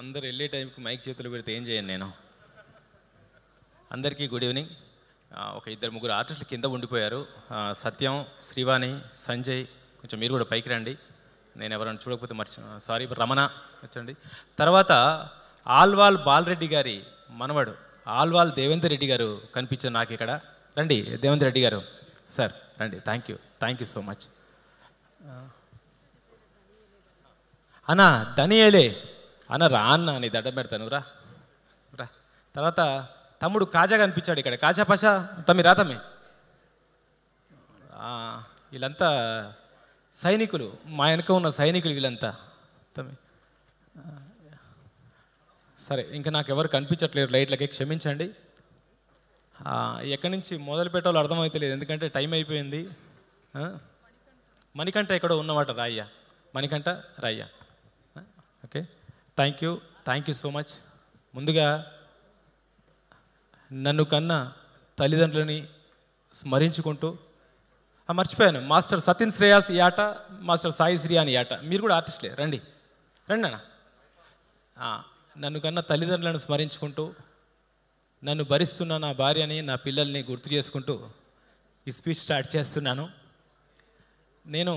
అందరు వెళ్ళే టైంకి మైక్ చేతులు పెడితే ఏం చేయను నేను. అందరికీ గుడ్ ఈవినింగ్. ఒక ఇద్దరు ముగ్గురు ఆర్టిస్టులు కింద ఉండిపోయారు. సత్యం, శ్రీవాణి, సంజయ్, కొంచెం మీరు కూడా పైకి రండి. నేను ఎవరైనా చూడకపోతే సారీ. రమణ వచ్చండి. తర్వాత ఆల్వాల్ బాలరెడ్డి గారి మనవడు ఆల్వాల్ దేవేందర్ రెడ్డి గారు కనిపించారు నాకు ఇక్కడ. రండి దేవేందర్ రెడ్డి గారు సార్, రండి. Thank you so much. అన్న దనియేలే అన్న, రా అన్న, నీ దండం పెడతాను, రా. తర్వాత తమ్ముడు కాజా కనిపించాడు ఇక్కడ. కాజా పాషా తమ్మి రా తమ్మి. వీళ్ళంతా సైనికులు, మా వెనక ఉన్న సైనికులు వీళ్ళంతా తమ్మి. సరే, ఇంకా నాకు ఎవరు కనిపించట్లేదు లైట్లకి, క్షమించండి. ఎక్కడి నుంచి మొదలు పెట్టాలో అర్థమవుతలేదు, ఎందుకంటే టైం అయిపోయింది. మణికంఠ ఎక్కడో ఉన్నమాట, రాయ్య, మణికంఠ రాయ్య. Okay, thank you so much. ముందుగా నన్ను కన్నా తల్లిదండ్రులని స్మరించుకుంటూ, మర్చిపోయాను, మాస్టర్ సతిన్ శ్రేయాస్ ఈ ఆట, మాస్టర్ సాయి శ్రీ అని ఆట. మీరు కూడా ఆర్టిస్టులే, రండి అన్న. నన్ను కన్నా తల్లిదండ్రులను స్మరించుకుంటూ, నన్ను భరిస్తున్న నా భార్యని, నా పిల్లల్ని గుర్తు చేసుకుంటూ ఈ స్పీచ్ స్టార్ట్ చేస్తున్నాను. నేను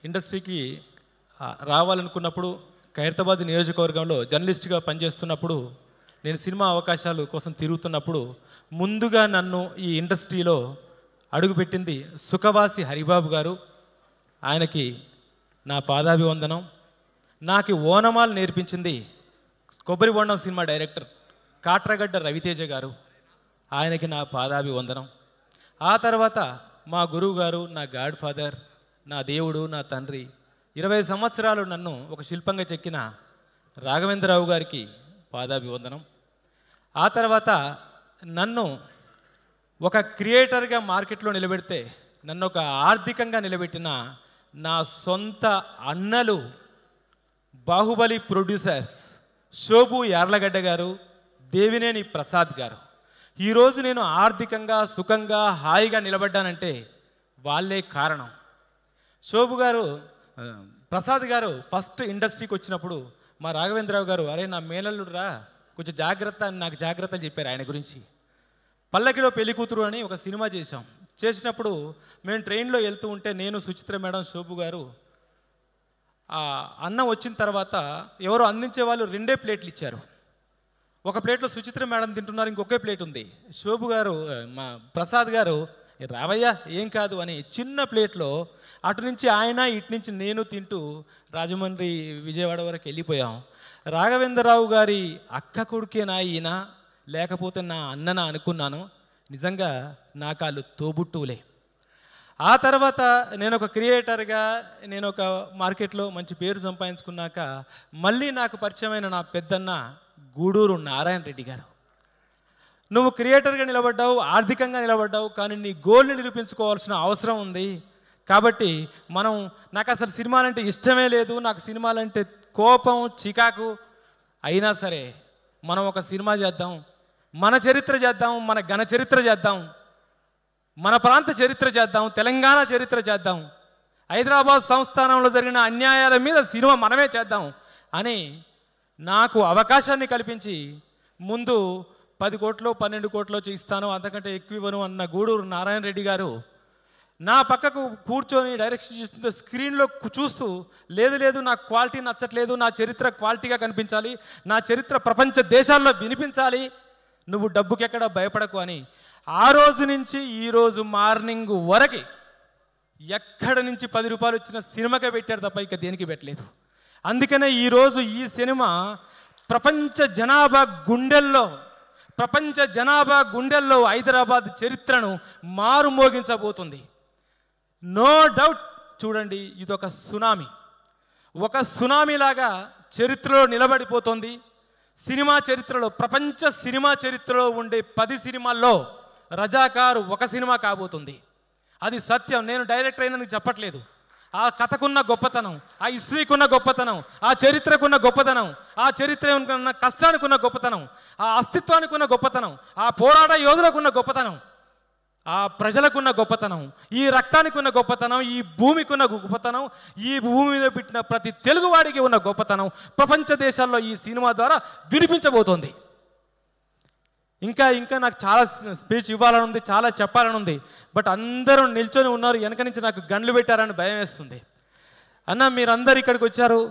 ఇండస్ట్రీకి రావాలనుకున్నప్పుడు, ఖైరతాబాద్ నియోజకవర్గంలో జర్నలిస్ట్గా పనిచేస్తున్నప్పుడు, నేను సినిమా అవకాశాల కోసం తిరుగుతున్నప్పుడు ముందుగా నన్ను ఈ ఇండస్ట్రీలో అడుగుపెట్టింది సుఖవాసి హరిబాబు గారు. ఆయనకి నా పాదాభివందనం. నాకు ఓనమాలు నేర్పించింది కొబ్బరి బొండం సినిమా డైరెక్టర్ కాట్రగడ్డ రవితేజ గారు. ఆయనకి నా పాదాభివందనం. ఆ తర్వాత మా గురువు గారు, నా గాడ్ ఫాదర్, నా దేవుడు, నా తండ్రి, 20 సంవత్సరాలు నన్ను ఒక శిల్పంగా చెక్కిన రాఘవేంద్రరావు గారికి పాదాభివందనం. ఆ తర్వాత నన్ను ఒక క్రియేటర్గా మార్కెట్లో నిలబెడితే, నన్ను ఒక ఆర్థికంగా నిలబెట్టిన నా సొంత అన్నలు, బాహుబలి ప్రొడ్యూసర్స్ శోభు యార్లగడ్డ గారు, దేవినేని ప్రసాద్ గారు. ఈరోజు నేను ఆర్థికంగా సుఖంగా హాయిగా నిలబడ్డానంటే వాళ్ళే కారణం. శోభు గారు, ప్రసాద్ గారు ఫస్ట్ ఇండస్ట్రీకి వచ్చినప్పుడు మా రాఘవేంద్రరావు గారు, అరే నా మేనల్లుడు రా, కొంచెం జాగ్రత్త అని నాకు జాగ్రత్తలు చెప్పారు ఆయన గురించి. పల్లకిలో పెళ్లి కూతురు అని ఒక సినిమా చేసినప్పుడు మేము ట్రైన్లో వెళ్తూ ఉంటే, నేను, సుచిత్ర మేడం, శోభు గారు, అన్నం వచ్చిన తర్వాత ఎవరో అందించే వాళ్ళు 2 ప్లేట్లు ఇచ్చారు. ఒక ప్లేట్లో సుచిత్ర మేడం తింటున్నారు, ఇంకొకే ప్లేట్ ఉంది. శోభు గారు, మా ప్రసాద్ గారు, రావయ్యా ఏం కాదు అని చిన్న ప్లేట్లో అటు నుంచి ఆయన, ఇటు నుంచి నేను తింటూ రాజమండ్రి, విజయవాడ వరకు వెళ్ళిపోయాం. రాఘవేంద్రరావు గారి అక్క కొడుకేనా ఈయన, లేకపోతే నా అన్ననా అనుకున్నాను. నిజంగా నాకు వాళ్ళు తోబుట్టువులే. ఆ తర్వాత నేను ఒక క్రియేటర్గా, నేను ఒక మార్కెట్లో మంచి పేరు సంపాదించుకున్నాక మళ్ళీ నాకు పరిచయమైన నా పెద్దన్న గూడూరు నారాయణ రెడ్డి గారు, నువ్వు క్రియేటర్గా నిలబడ్డావు, ఆర్థికంగా నిలబడ్డావు, కానీ నీ గోల్ని నిరూపించుకోవాల్సిన అవసరం ఉంది. కాబట్టి నాకు అసలు సినిమాలంటే ఇష్టమే లేదు, నాకు సినిమాలంటే కోపం, చికాకు, అయినా సరే మనం ఒక సినిమా చేద్దాం, మన చరిత్ర చేద్దాం, మన ఘన చరిత్ర చేద్దాం, మన ప్రాంత చరిత్ర చేద్దాం, తెలంగాణ చరిత్ర చేద్దాం, హైదరాబాద్ సంస్థానంలో జరిగిన అన్యాయాల మీద సినిమా మనమే చేద్దాం అని నాకు అవకాశాన్ని కల్పించి, ముందు 10 కోట్లు 12 కోట్లు ఇస్తాను, అంతకంటే ఎక్కువ ఇవ్వను అన్న గూడూరు నారాయణ రెడ్డి గారు నా పక్కకు కూర్చొని డైరెక్షన్ చేస్తుంటే స్క్రీన్లో చూస్తూ, లేదు నాకు క్వాలిటీ నచ్చట్లేదు, నా చరిత్ర క్వాలిటీగా కనిపించాలి, నా చరిత్ర ప్రపంచ దేశాల్లో వినిపించాలి, నువ్వు డబ్బుకెక్కడ భయపడకు అని ఆ రోజు నుంచి ఈ రోజు మార్నింగ్ వరకు ఎక్కడి నుంచి 10 రూపాయలు వచ్చిన సినిమాకే పెట్టారు తప్ప ఇక దేనికి పెట్టలేదు. అందుకనే ఈరోజు ఈ సినిమా ప్రపంచ జనాభా గుండెల్లో హైదరాబాద్ చరిత్రను మారుమోగించబోతుంది. No doubt. చూడండి, ఇదొక సునామీ, ఒక సునామీలాగా చరిత్రలో నిలబడిపోతుంది. సినిమా చరిత్రలో, ప్రపంచ సినిమా చరిత్రలో ఉండే 10 సినిమాల్లో రజాకారు ఒక సినిమా కాబోతుంది. అది సత్యం. నేను డైరెక్టర్ అయినందుకు చెప్పట్లేదు. ఆ కథకున్న గొప్పతనం, ఆ హిస్టరీకున్న గొప్పతనం, ఆ చరిత్రకున్న గొప్పతనం, ఆ చరిత్రకున్న కష్టానికి ఉన్న గొప్పతనం, ఆ అస్తిత్వానికి ఉన్న గొప్పతనం, ఆ పోరాట యోధులకు ఉన్న గొప్పతనం ఆ ప్రజలకున్న గొప్పతనం, ఈ రక్తానికి ఉన్న గొప్పతనం, ఈ భూమికి ఉన్న గొప్పతనం, ఈ భూమి మీద పుట్టిన ప్రతి తెలుగువాడికి ఉన్న గొప్పతనం ప్రపంచ దేశాల్లో ఈ సినిమా ద్వారా వినిపించబోతోంది. ఇంకా ఇంకా నాకు చాలా స్పీచ్ ఇవ్వాలని ఉంది, చాలా చెప్పాలని ఉంది. బట్ అందరూ నిల్చొని ఉన్నారు, వెనక నుంచి నాకు గన్లు పెట్టారని భయం వేస్తుంది. అన్న మీరందరూ ఇక్కడికి వచ్చారు.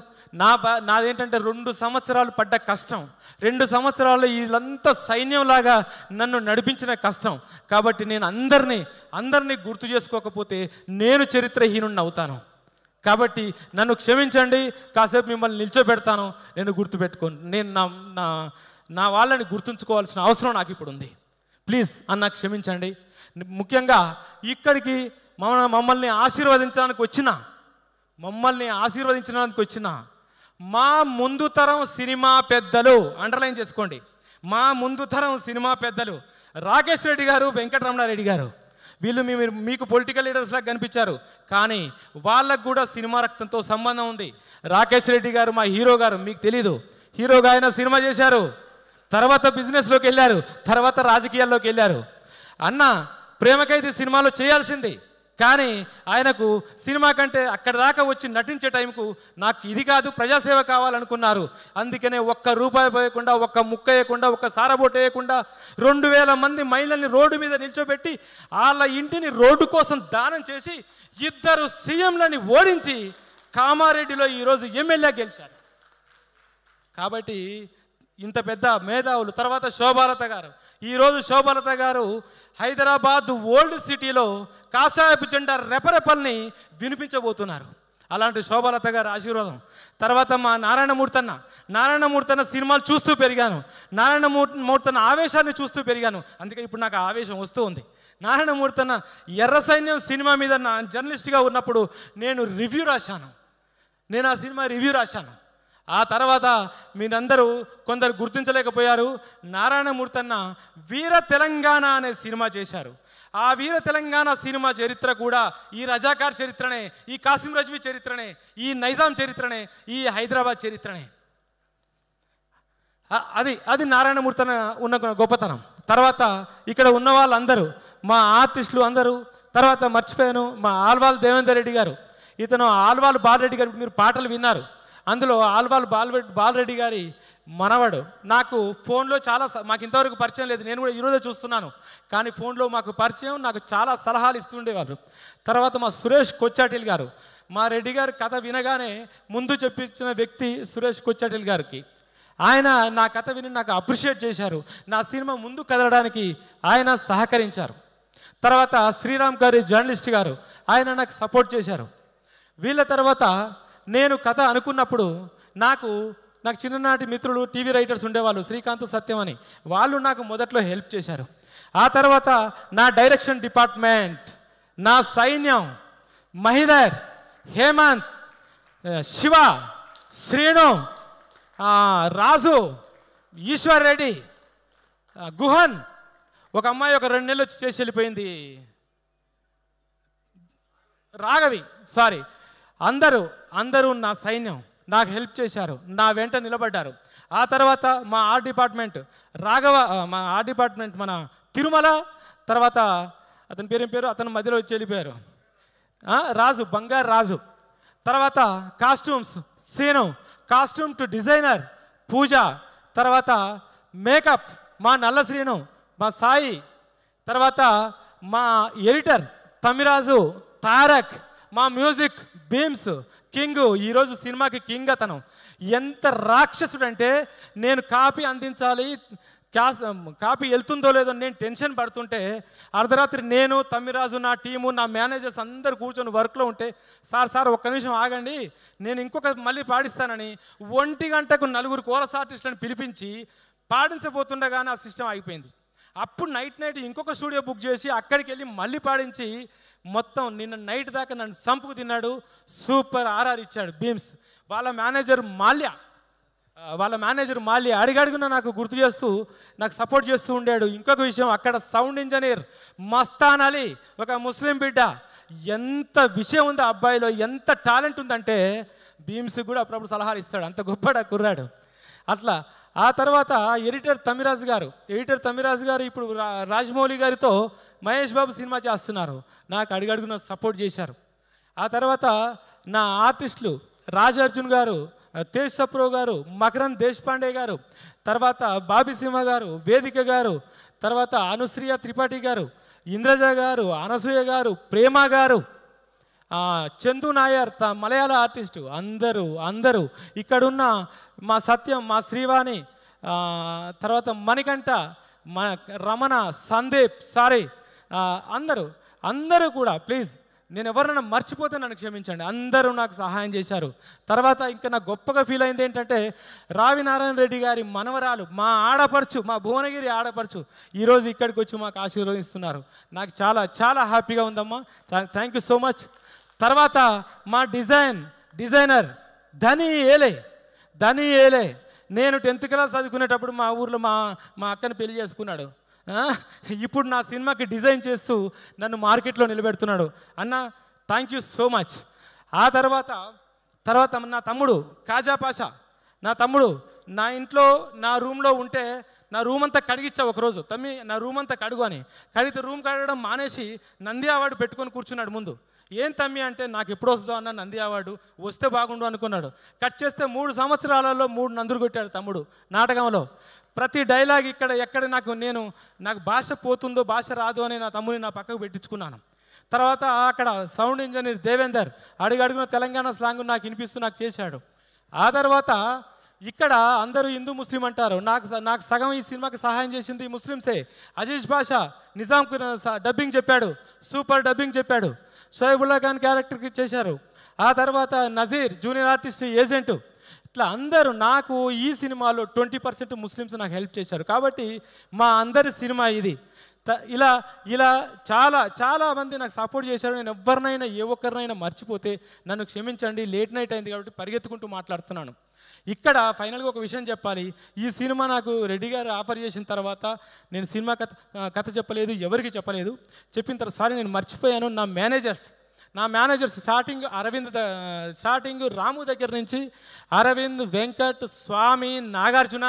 నాదేంటంటే 2 సంవత్సరాలు పడ్డ కష్టం, 2 సంవత్సరాలు వీళ్ళంతా సైన్యంలాగా నన్ను నడిపించిన కష్టం. కాబట్టి నేను అందరినీ గుర్తు చేసుకోకపోతే నేను చరిత్రహీనుడిని అవుతాను. కాబట్టి నన్ను క్షమించండి, కాసేపు మిమ్మల్ని నిల్చోబెడతాను. నేను గుర్తుపెట్టుకోను, నేను నా వాళ్ళని గుర్తుంచుకోవాల్సిన అవసరం నాకు ఇప్పుడు ఉంది. ప్లీజ్ అన్న క్షమించండి. ముఖ్యంగా ఇక్కడికి మమ్మల్ని ఆశీర్వదించడానికి వచ్చిన మా ముందు తరం సినిమా పెద్దలు, అండర్లైన్ చేసుకోండి, మా ముందు తరం సినిమా పెద్దలు రాకేష్ రెడ్డి గారు, వెంకటరమణారెడ్డి గారు, వీళ్ళు మీకు పొలిటికల్ లీడర్స్ లాగా కనిపించారు, కానీ వాళ్ళకు కూడా సినిమా రక్తంతో సంబంధం ఉంది. రాకేష్ రెడ్డి గారు మా హీరో గారు, మీకు తెలీదు, హీరోగా ఆయన సినిమా చేశారు, తర్వాత బిజినెస్లోకి వెళ్ళారు, తర్వాత రాజకీయాల్లోకి వెళ్ళారు. అన్న ప్రేమకైతే సినిమాలో చేయాల్సింది, కానీ ఆయనకు సినిమా కంటే అక్కడ దాకా వచ్చి నటించే టైంకు నాకు ఇది కాదు ప్రజాసేవ కావాలనుకున్నారు. అందుకనే ఒక్క రూపాయి పోయకుండా, ఒక్క ముక్క వేయకుండా, ఒక్క సారబోటు వేయకుండా 2000 మంది మహిళల్ని రోడ్డు మీద నిల్చోబెట్టి వాళ్ళ ఇంటిని రోడ్డు కోసం దానం చేసి 2 సీఎంలని ఓడించి కామారెడ్డిలో ఈరోజు ఎమ్మెల్యే గెలిచారు. కాబట్టి ఇంత పెద్ద మేధావులు, తర్వాత శోభాలత గారు, ఈరోజు శోభాలత గారు హైదరాబాద్ ఓల్డ్ సిటీలో కాషాయపు జెండా రెపరెపల్ని వినిపించబోతున్నారు. అలాంటి శోభాలత గారి ఆశీర్వాదం. తర్వాత మా నారాయణమూర్తన్న సినిమాలు చూస్తూ పెరిగాను, నారాయణమూర్తన్న ఆవేశాన్ని చూస్తూ పెరిగాను. అందుకే ఇప్పుడు నాకు ఆవేశం వస్తూ ఉంది. నారాయణమూర్తన్న ఎర్ర సైన్యం సినిమా మీద నా జర్నలిస్ట్గా ఉన్నప్పుడు నేను ఆ సినిమా రివ్యూ రాశాను. ఆ తర్వాత మీరందరూ కొందరు గుర్తించలేకపోయారు. నారాయణమూర్తన్న వీర తెలంగాణ అనే సినిమా చేశారు. ఆ వీర తెలంగాణ సినిమా చరిత్ర కూడా ఈ రజాకార్ చరిత్రనే, ఈ కాసిం రజ్వీ చరిత్రనే, ఈ నైజాం చరిత్రనే, ఈ హైదరాబాద్ చరిత్రనే. అది నారాయణమూర్తన్న ఉన్న గొప్పతనం. తర్వాత ఇక్కడ ఉన్న వాళ్ళందరూ, మా ఆర్టిస్టులు అందరూ, తర్వాత మర్చిపోయాను మా ఆల్వాల్ దేవేందర్ రెడ్డి గారు, ఇతను ఆల్వాల్ బాలరెడ్డి గారు, మీరు పాటలు విన్నారు, అందులో ఆల్వాల్ బాలరెడ్డి గారి మనవడు. నాకు ఫోన్లో మాకు ఇంతవరకు పరిచయం లేదు, నేను కూడా ఈరోజే చూస్తున్నాను, కానీ ఫోన్లో మాకు పరిచయం, నాకు చాలా సలహాలు ఇస్తుండేవారు. తర్వాత మా సురేష్ కొచ్చాటిల్ గారు, మా రెడ్డి గారి కథ వినగానే ముందు చెప్పించిన వ్యక్తి సురేష్ కొచ్చాటిల్ గారికి. ఆయన నా కథ విని నాకు అప్రిషియేట్ చేశారు, నా సినిమా ముందు కదలడానికి ఆయన సహకరించారు. తర్వాత శ్రీరామ్ గారి జర్నలిస్ట్ గారు, ఆయన నాకు సపోర్ట్ చేశారు. వీళ్ళ తర్వాత నేను కథ అనుకున్నప్పుడు నాకు చిన్ననాటి మిత్రులు టీవీ రైటర్స్ ఉండేవాళ్ళు, శ్రీకాంత్ సత్యం అని, వాళ్ళు నాకు మొదట్లో హెల్ప్ చేశారు. ఆ తర్వాత నా డైరెక్షన్ డిపార్ట్మెంట్, నా సైన్యం, మహిదర్, హేమంత్, శివ, శ్రీను, రాజు, ఈశ్వర్ రెడ్డి, గుహన్, ఒక అమ్మాయి ఒక 2 నెలలు వచ్చి చేసి వెళ్ళిపోయింది, రాఘవి, అందరూ నా సైన్యం నాకు హెల్ప్ చేశారు, నా వెంట నిలబడ్డారు. ఆ తర్వాత మా ఆర్ట్ డిపార్ట్మెంట్ మా ఆర్ట్ డిపార్ట్మెంట్ మన తిరుమల, తర్వాత అతని పేరు అతని మధ్యలో వచ్చి వెళ్ళిపోయారు, రాజు, బంగారు రాజు. తర్వాత costumes Seenu, costume to designer Pooja, తర్వాత మేకప్ మా నల్ల శ్రీను, మా సాయి, తర్వాత మా ఎడిటర్ తమిరాజు, తారక్, మా మ్యూజిక్ బీమ్స్, కింగ్, ఈరోజు సినిమాకి కింగ్ అతను. ఎంత రాక్షసుడంటే నేను కాపీ అందించాలి, కాపీ వెళ్తుందో లేదో నేను టెన్షన్ పడుతుంటే అర్ధరాత్రి నేను, తమ్మిరాజు, నా టీము, నా మేనేజర్స్ అందరు కూర్చొని వర్క్లో ఉంటే, సార్ ఒక్క నిమిషం ఆగండి నేను మళ్ళీ పాడిస్తానని 1 గంటకు 4 కోరస్ ఆర్టిస్టులను పిలిపించి పాడించబోతుండగానే ఆ సిస్టమ్ ఆగిపోయింది. అప్పుడు నైట్ ఇంకొక స్టూడియో బుక్ చేసి అక్కడికి వెళ్ళి మళ్ళీ పాడించి మొత్తం నిన్న నైట్ దాకా నన్ను సంపుకు తిన్నాడు. సూపర్ ఆర్ఆర్ ఇచ్చాడు బీమ్స్. వాళ్ళ మేనేజర్ మాల్య అడిగడుగున నాకు గుర్తు చేస్తూ నాకు సపోర్ట్ చేస్తూ ఉండాడు. ఇంకొక విషయం, అక్కడ సౌండ్ ఇంజనీర్ మస్తాన్ అలీ, ఒక ముస్లిం బిడ్డ. ఎంత విషయం ఉంది ఆ అబ్బాయిలో, ఎంత టాలెంట్ ఉందంటే బీమ్స్ కూడా అప్పుడప్పుడు సలహాలు ఇస్తాడు, అంత గొప్పడా కుర్రాడు. అట్లా ఆ తర్వాత ఎడిటర్ తమిరాజు గారు ఇప్పుడు రాజమౌళి గారితో మహేష్ బాబు సినిమా చేస్తున్నారు. నాకు అడుగడుగున సపోర్ట్ చేశారు. ఆ తర్వాత నా ఆర్టిస్టులు రాజార్జున్ గారు, తేజ్ సప్రో గారు, మకరంద్ దేశపాండే గారు, తర్వాత బాబీ సింహ గారు, వేదిక గారు, తర్వాత అనుశ్రియ త్రిపాఠి గారు, ఇంద్రజ గారు, అనసూయ గారు, ప్రేమ గారు, చందు నాయర్ మలయాళ ఆర్టిస్టు, అందరూ ఇక్కడున్న మా సత్యం, మా శ్రీవాణి, తర్వాత మణికంఠ, రమణ, సందీప్, సారీ, అందరూ కూడా ప్లీజ్ నేను ఎవరైనా మర్చిపోతే నన్ను క్షమించండి. అందరూ నాకు సహాయం చేశారు. తర్వాత ఇంకా నాకు గొప్పగా ఫీల్ అయింది ఏంటంటే రావి నారాయణ రెడ్డి గారి మనవరాలు, మా ఆడపడుచు, మా భువనగిరి ఆడపడుచు ఈరోజు ఇక్కడికి వచ్చి మాకు ఆశీర్వదిస్తున్నారు. నాకు చాలా చాలా హ్యాపీగా ఉందమ్మా. Thank you so much. తర్వాత మా డిజైనర్ ధనీ ఏలే నేను 10th క్లాస్ చదువుకునేటప్పుడు మా ఊర్లో మా అక్కని పెళ్లి చేసుకున్నాడు. ఇప్పుడు నా సినిమాకి డిజైన్ చేస్తూ నన్ను మార్కెట్లో నిలబెడుతున్నాడు. అన్న థ్యాంక్ యూ సో మచ్. ఆ తర్వాత నా తమ్ముడు కాజా పాషా, నా ఇంట్లో నా రూమ్లో ఉంటే నా రూమ్ అంతా కడిగిచ్చా ఒకరోజు. తమ్మి నా రూమ్ అంతా కడుగు అని. కడిగితే రూమ్ కడగడం మానేసి నంది అవార్డు పెట్టుకొని కూర్చున్నాడు ముందు. ఏం తమ్మి అంటే నాకు ఎప్పుడు వస్తుందో అన్న నంది అవార్డు, వస్తే బాగుండు అనుకున్నాడు. కట్ చేస్తే 3 సంవత్సరాలలో 3 నందులు కొట్టాడు తమ్ముడు నాటకంలో. ప్రతి డైలాగ్ ఎక్కడ నాకు భాష పోతుందో, భాష రాదు అని నా తమ్ముని నా పక్కకు పెట్టించుకున్నాను. తర్వాత అక్కడ సౌండ్ ఇంజనీర్ దేవేందర్ అడుగడుగున తెలంగాణ స్లాంగ్ నాకు వినిపిస్తూ నాకు చేశాడు. ఆ తర్వాత ఇక్కడ అందరూ హిందూ ముస్లిం అంటారు. నాకు సగం ఈ సినిమాకి సహాయం చేసింది ముస్లింసే. అజీజ్ బాషా నిజాంకు డబ్బింగ్ చెప్పాడు, సూపర్ డబ్బింగ్ చెప్పాడు. షోయబుల్లా ఖాన్ క్యారెక్టర్కి చేశారు. ఆ తర్వాత నజీర్ జూనియర్ ఆర్టిస్ట్ ఏజెంటు, ఇట్లా అందరూ నాకు ఈ సినిమాలో 20% ముస్లిమ్స్ నాకు హెల్ప్ చేశారు. కాబట్టి మా అందరి సినిమా ఇది. ఇలా చాలా మంది నాకు సపోర్ట్ చేశారు. నేను ఎవరినైనా ఏ ఒక్కరినైనా మర్చిపోతే నన్ను క్షమించండి. లేట్ నైట్ అయింది కాబట్టి పరిగెత్తుకుంటూ మాట్లాడుతున్నాను. ఇక్కడ ఫైనల్గా ఒక విషయం చెప్పాలి. ఈ సినిమా నాకు రెడ్డి గారు ఆఫర్ చేసిన తర్వాత నేను సినిమా కథ చెప్పలేదు, ఎవరికి చెప్పలేదు. చెప్పిన తర్వాత సారీ నేను మర్చిపోయాను. నా మేనేజర్స్ స్టార్టింగ్ రాము దగ్గర నుంచి అరవింద్, వెంకట్, స్వామి, నాగార్జున,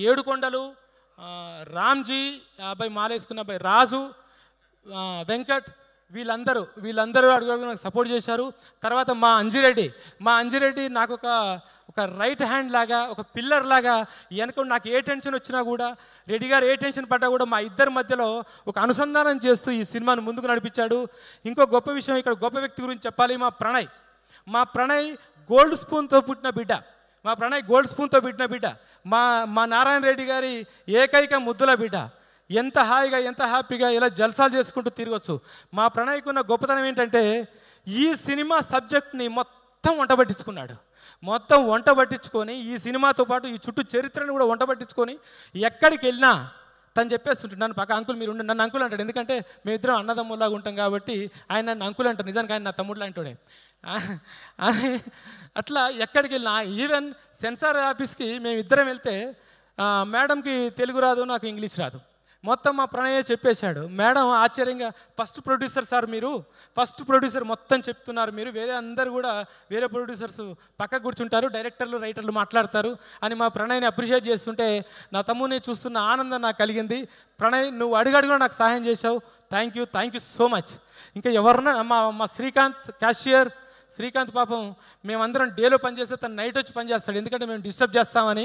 ఏడుకొండలు, రామ్జీ, అబ్బాయి మాలేసుకున్న అబ్బాయి రాజు, వెంకట్, వీళ్ళందరూ అడుగు నాకు సపోర్ట్ చేశారు. తర్వాత మా అంజిరెడ్డి నాకు ఒక రైట్ హ్యాండ్ లాగా, ఒక పిల్లర్ లాగా వెనక నాకు ఏ టెన్షన్ వచ్చినా కూడా, రెడ్డి గారు ఏ టెన్షన్ పడ్డా కూడా మా ఇద్దరి మధ్యలో ఒక అనుసంధానం చేస్తూ ఈ సినిమాను ముందుకు నడిపించాడు. ఇంకో గొప్ప విషయం, ఇక్కడ గొప్ప వ్యక్తి గురించి చెప్పాలి. మా ప్రణయ్ గోల్డ్ స్పూన్తో పుట్టిన బిడ్డ. మా నారాయణ రెడ్డి గారి ఏకైక ముద్దుల బిడ్డ. ఎంత హాయిగా, ఎంత హ్యాపీగా ఇలా జల్సాలు చేసుకుంటూ తిరగచ్చు. మా ప్రణయ్కున్న గొప్పతనం ఏంటంటే ఈ సినిమా సబ్జెక్ట్ని మొత్తం వంట పట్టించుకొని ఈ సినిమాతో పాటు ఈ చుట్టూ చరిత్రను కూడా వంట పట్టించుకొని ఎక్కడికి వెళ్ళినా తను చెప్పేస్తుంటాడు. నన్ను పక్క అంకుల్ మీరు నన్ను అంకుల్ అంటాడు. ఎందుకంటే మేమిద్దరం అన్నదమ్ములాగా ఉంటాం కాబట్టి ఆయన నన్ను అంకుల్ అంటారు. నిజానికి ఆయన నా తమ్ముడు లాంటివాడే. అట్లా ఎక్కడికి వెళ్ళినా, ఈవెన్ సెన్సార్ ఆఫీస్కి మేమిద్దరం వెళ్తే మేడంకి తెలుగు రాదు, నాకు ఇంగ్లీష్ రాదు. మొత్తం మా ప్రణయే చెప్పేశాడు. మేడం ఆశ్చర్యంగా ఫస్ట్ ప్రొడ్యూసర్ మొత్తం చెప్తున్నారు మీరు, వేరే ప్రొడ్యూసర్స్ పక్క కూర్చుంటారు, డైరెక్టర్లు రైటర్లు మాట్లాడతారు అని మా ప్రణయ్ని అప్రిషియేట్ చేస్తుంటే నా తమ్ముని చూస్తున్న ఆనందం నాకు కలిగింది. ప్రణయ్ నువ్వు అడుగడుగునా నాకు సహాయం చేశావు. Thank you so much. ఇంకా ఎవరన్నా మా శ్రీకాంత్ క్యాషియర్, శ్రీకాంత్ పాపం మేమందరం డేలో పనిచేస్తే తను నైట్ వచ్చి పనిచేస్తాడు, ఎందుకంటే మేము డిస్టర్బ్ చేస్తామని.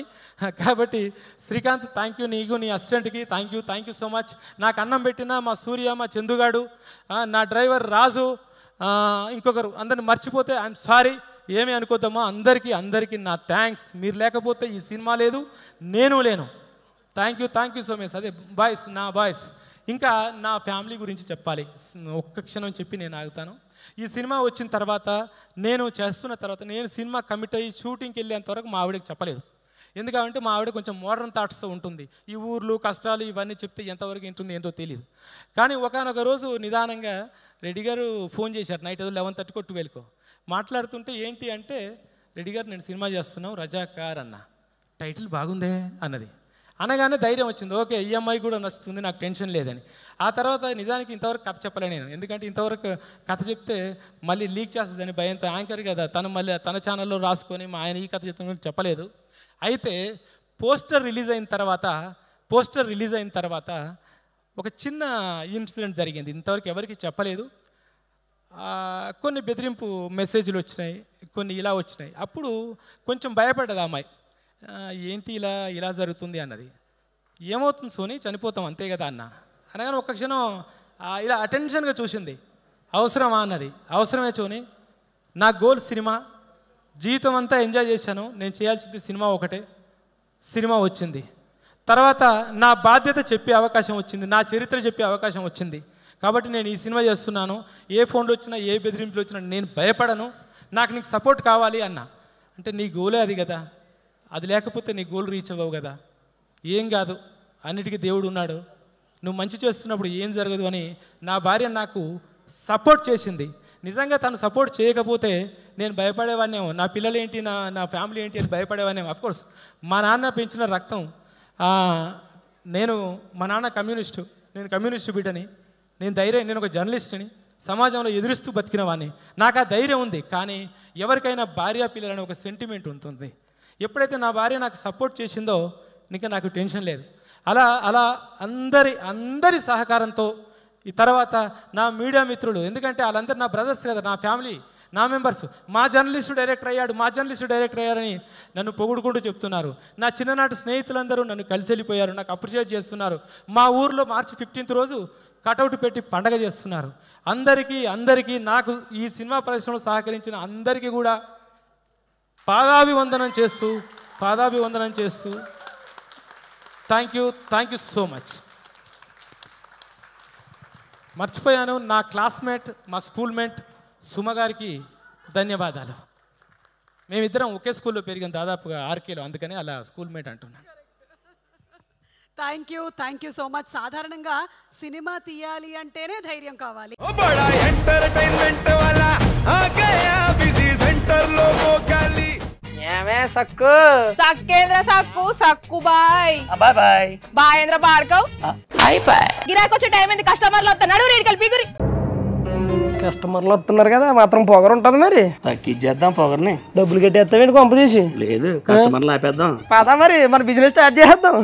కాబట్టి శ్రీకాంత్ థ్యాంక్ యూ, నీకు నీ అసిస్టెంట్కి థ్యాంక్ యూ సో మచ్. నాకు అన్నం పెట్టిన మా సూర్య, మా చందుగాడు, నా డ్రైవర్ రాజు, ఇంకొకరు, అందరిని మర్చిపోతే ఐఎమ్ సారీ, ఏమీ అనుకోద్దామా. అందరికీ నా థ్యాంక్స్. మీరు లేకపోతే ఈ సినిమా లేదు, నేను లేను. Thank you so much. అదే బాయ్స్. ఇంకా నా ఫ్యామిలీ గురించి చెప్పాలి. ఒక్క క్షణం చెప్పి నేను ఆగుతాను. ఈ సినిమా వచ్చిన తర్వాత నేను సినిమా కమిట్ అయ్యి షూటింగ్కి వెళ్ళేంతవరకు మా ఆవిడకి చెప్పలేదు. ఎందుకంటే మా ఆవిడ కొంచెం మోడర్న్ థాట్స్తో ఉంటుంది. ఈ ఊర్లు కష్టాలు ఇవన్నీ చెప్తే ఎంతవరకు ఏంటుందో ఏంటో తెలియదు. కానీ ఒకానొక రోజు నిదానంగా రెడ్డి గారు ఫోన్ చేశారు. నైట్ 11:30 12 మాట్లాడుతుంటే ఏంటి అంటే, రెడ్డి గారు నేను సినిమా చేస్తున్నాం రజాకార్ అన్న, టైటిల్ బాగుందే అన్నది. అనగానే ధైర్యం వచ్చింది. ఓకే, ఈ అమ్మాయి కూడా నచ్చుతుంది, నాకు టెన్షన్ లేదని. ఆ తర్వాత నిజానికి ఇంతవరకు కథ చెప్పలే నేను, ఎందుకంటే ఇంతవరకు కథ చెప్తే మళ్ళీ లీక్ చేస్తుందని భయంతో. యాంకర్ కదా తను, మళ్ళీ తన ఛానల్లో రాసుకొని మా ఆయన ఈ కథ చెప్తున్నా చెప్పలేదు. అయితే పోస్టర్ రిలీజ్ అయిన తర్వాత ఒక చిన్న ఇన్సిడెంట్ జరిగింది. ఇంతవరకు ఎవరికి చెప్పలేదు. కొన్ని బెదిరింపు మెసేజ్లు వచ్చినాయి, కొన్ని ఇలా వచ్చినాయి. అప్పుడు కొంచెం భయపడ్డది అమ్మాయి. ఏంటి ఇలా జరుగుతుంది అన్నది. ఏమవుతుంది సోని, చనిపోతాం అంతే కదా అన్న అనగానే ఒక్క క్షణం ఇలా అటెన్షన్గా చూసింది. అవసరమా అన్నది. అవసరమే సోని, నా గోల్ సినిమా, జీవితం అంతా ఎంజాయ్ చేశాను, నేను చేయాల్సింది సినిమా ఒకటే. సినిమా వచ్చింది, తర్వాత నా బాధ్యత చెప్పే అవకాశం వచ్చింది, నా చరిత్ర చెప్పే అవకాశం వచ్చింది. కాబట్టి నేను ఈ సినిమా చేస్తున్నాను. ఏ ఫోన్లు వచ్చినా, ఏ బెదిరింపులు వచ్చినా నేను భయపడను, నాకు నీకు సపోర్ట్ కావాలి అన్న. అంటే నీ గోలే అది కదా, అది లేకపోతే నీ గోల్ రీచ్ అవ్వవు కదా. ఏం కాదు, అన్నిటికీ దేవుడు ఉన్నాడు, నువ్వు మంచి చేస్తున్నప్పుడు ఏం జరగదు అని నా భార్య నాకు సపోర్ట్ చేసింది. నిజంగా తను సపోర్ట్ చేయకపోతే నేను భయపడేవాడినేమో, నా పిల్లలు ఏంటి, నా ఫ్యామిలీ ఏంటి అని భయపడేవాడినేమో. అఫ్కోర్స్ మా నాన్న పెంచిన రక్తం, మా నాన్న కమ్యూనిస్టు, నేను కమ్యూనిస్టు బిడ్డని, నేను ఒక జర్నలిస్ట్ని, సమాజంలో ఎదురుస్తూ బతికిన వాడిని. నాకు ఆ ధైర్యం ఉంది. కానీ ఎవరికైనా భార్య పిల్లలని ఒక సెంటిమెంట్ ఉంటుంది. ఎప్పుడైతే నా భార్య నాకు సపోర్ట్ చేసిందో ఇంకా నాకు టెన్షన్ లేదు. అలా అందరి సహకారంతో ఈ తర్వాత నా మీడియా మిత్రులు, ఎందుకంటే వాళ్ళందరూ నా బ్రదర్స్ కదా, నా ఫ్యామిలీ, నా మెంబర్స్, మా జర్నలిస్టు డైరెక్టర్ అయ్యారని నన్ను పొగుడుకుంటూ చెప్తున్నారు. నా చిన్ననాటి స్నేహితులందరూ నన్ను కలిసి వెళ్ళిపోయారు, నాకు అప్రిషియేట్ చేస్తున్నారు. మా ఊర్లో మార్చి 15th రోజు కటౌట్ పెట్టి పండగ చేస్తున్నారు. అందరికీ నాకు ఈ సినిమా పరిశ్రమలో సహకరించిన అందరికీ కూడా పాదాభివందనం చేస్తూ థ్యాంక్ యూ సో మచ్. మర్చిపోయాను, నా క్లాస్మేట్, మా స్కూల్మేట్ సుమ గారికి ధన్యవాదాలు. మేమిద్దరం ఒకే స్కూల్లో పెరిగాం, దాదాపుగా 6 అందుకని అలా స్కూల్మేట్ అంటున్నాను. Thank you so much. సాధారణంగా సినిమా తీయాలి అంటేనే ధైర్యం కావాలి. బాయేంద్ర భార్గవ్ గిరాకొచ్చే టైం ఏంది, కస్టమర్లు వస్తున్నాడు, రేటు కలిపి కస్టమర్లు వస్తున్నారు కదా, మాత్రం పొగరు ఉంటది. మరి తగ్గిచ్చేద్దాం పొగర్ని, డబ్బులు కట్టేస్తామేంటి కొంప తీసి, లేదు కస్టమర్లు ఆపేద్దాం. పదా మరి మన బిజినెస్ స్టార్ట్ చేద్దాం.